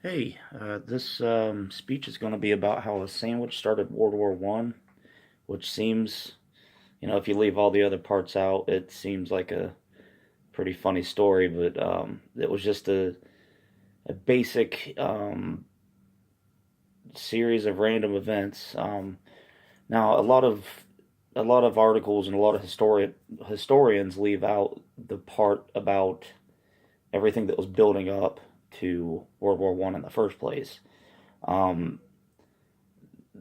Hey, this speech is going to be about how a sandwich started World War One, which seems, if you leave all the other parts out, it seems like a pretty funny story, but it was just a basic series of random events. Now, a lot of articles and a lot of historians leave out the part about everything that was building up to World War One in the first place. Um,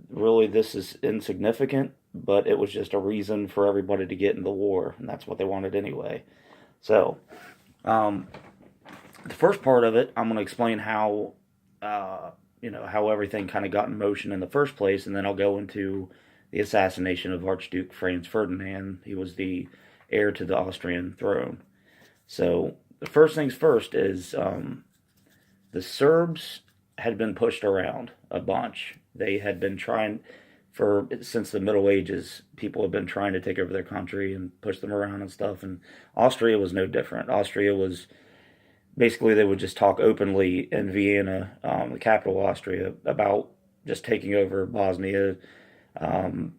Really, this is insignificant, but it was just a reason for everybody to get in the war, and that's what they wanted anyway. So, um, the first part of it, I'm going to explain how, how everything kind of got in motion in the first place, and then I'll go into the assassination of Archduke Franz Ferdinand. He was the heir to the Austrian throne. So, the first things first is the Serbs had been pushed around a bunch. They had been trying for since the Middle Ages. People have been trying to take over their country and push them around and stuff. And Austria was no different. Austria was basically they would just talk openly in Vienna, the capital of Austria, about just taking over Bosnia, um,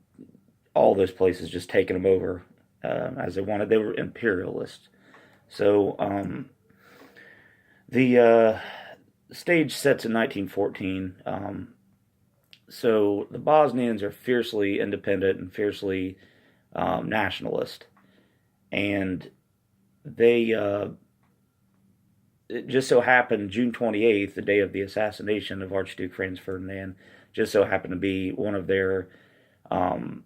all those places, just taking them over as they wanted. They were imperialists. So the stage sets in 1914. So the Bosnians are fiercely independent and fiercely nationalist, and they it just so happened June 28th, the day of the assassination of Archduke Franz Ferdinand, just so happened to be one of their um,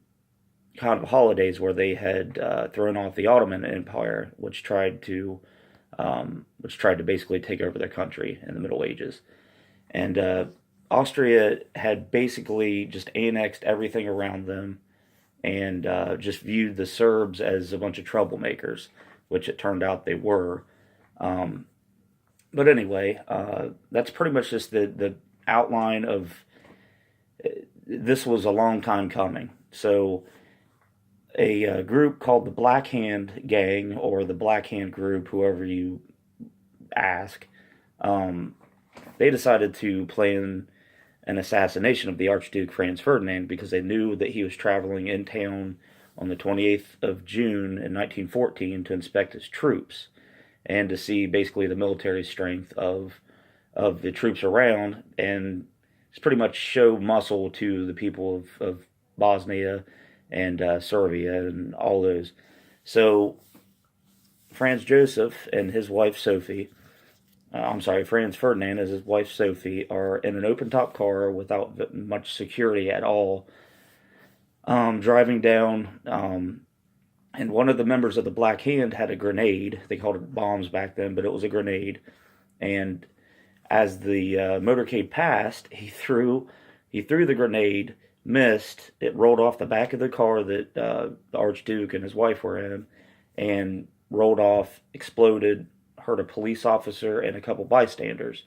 kind of holidays where they had thrown off the Ottoman Empire, which tried to basically take over their country in the Middle Ages. And Austria had basically just annexed everything around them and just viewed the Serbs as a bunch of troublemakers, which it turned out they were. Um, but anyway, that's pretty much just the outline of this was a long time coming. So a group called the Black Hand Gang or the Black Hand Group, whoever you ask, um, they decided to plan an assassination of the Archduke Franz Ferdinand because they knew that he was traveling in town on the 28th of June in 1914 to inspect his troops and to see basically the military strength of the troops around and it's pretty much show muscle to the people of Bosnia and Serbia and all those. So Franz Joseph and his wife Sophie, I'm sorry, Franz Ferdinand and his wife Sophie are in an open top car without much security at all, driving down. And one of the members of the Black Hand had a grenade. They called it bombs back then, but it was a grenade. And as the motorcade passed, he threw the grenade, missed. It rolled off the back of the car that the Archduke and his wife were in, and rolled off, exploded, hurt a police officer and a couple bystanders.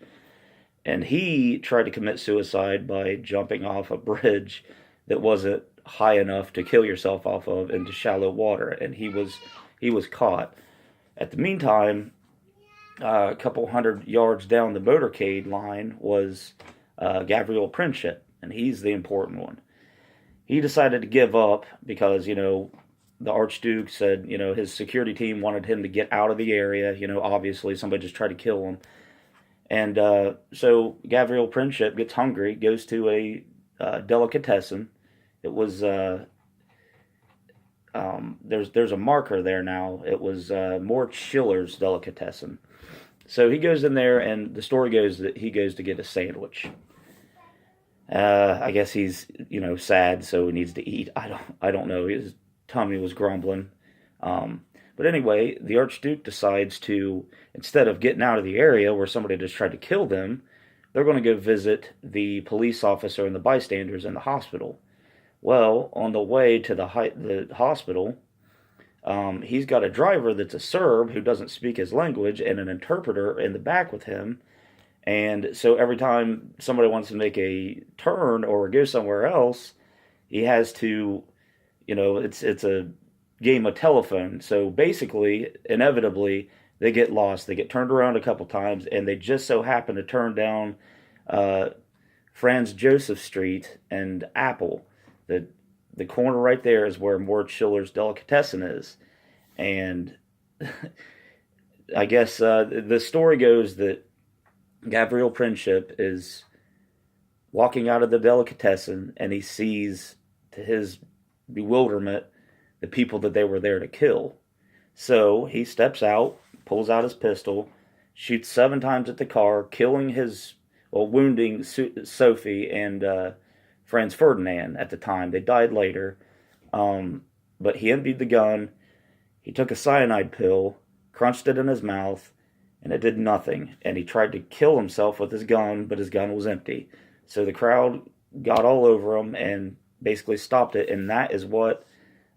And he tried to commit suicide by jumping off a bridge that wasn't high enough to kill yourself off of into shallow water, and he was caught. At the meantime, a couple hundred yards down the motorcade line was Gabriel Princip, and he's the important one. He decided to give up because the Archduke said his security team wanted him to get out of the area. Obviously somebody just tried to kill him, and so Gabriel Princip gets hungry, goes to a delicatessen. It was there's a marker there now. It was Mort Schiller's delicatessen. So he goes in there, and the story goes that he goes to get a sandwich. I guess he's sad, so he needs to eat. I don't know. His tummy was grumbling. But anyway, the Archduke decides to, instead of getting out of the area where somebody just tried to kill them, they're going to go visit the police officer and the bystanders in the hospital. Well, on the way to the hospital, he's got a driver that's a Serb who doesn't speak his language and an interpreter in the back with him. And so every time somebody wants to make a turn or go somewhere else, he has to, it's a game of telephone. So basically, inevitably, they get lost. They get turned around a couple times, and they just so happen to turn down uh, Franz Joseph Street and Apple. The the corner right there is where Mort Schiller's delicatessen is, and I guess the story goes that Gabriel Princip is walking out of the delicatessen and he sees, to his bewilderment, the people that they were there to kill. So he steps out, pulls out his pistol, shoots 7 times at the car, wounding Sophie and Franz Ferdinand at the time. They died later. But he emptied the gun. He took a cyanide pill, crunched it in his mouth, and it did nothing. And he tried to kill himself with his gun, but his gun was empty. So the crowd got all over him and basically stopped it. And that is what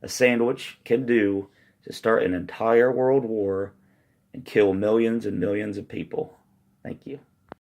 a sandwich can do to start an entire world war and kill millions and millions of people. Thank you.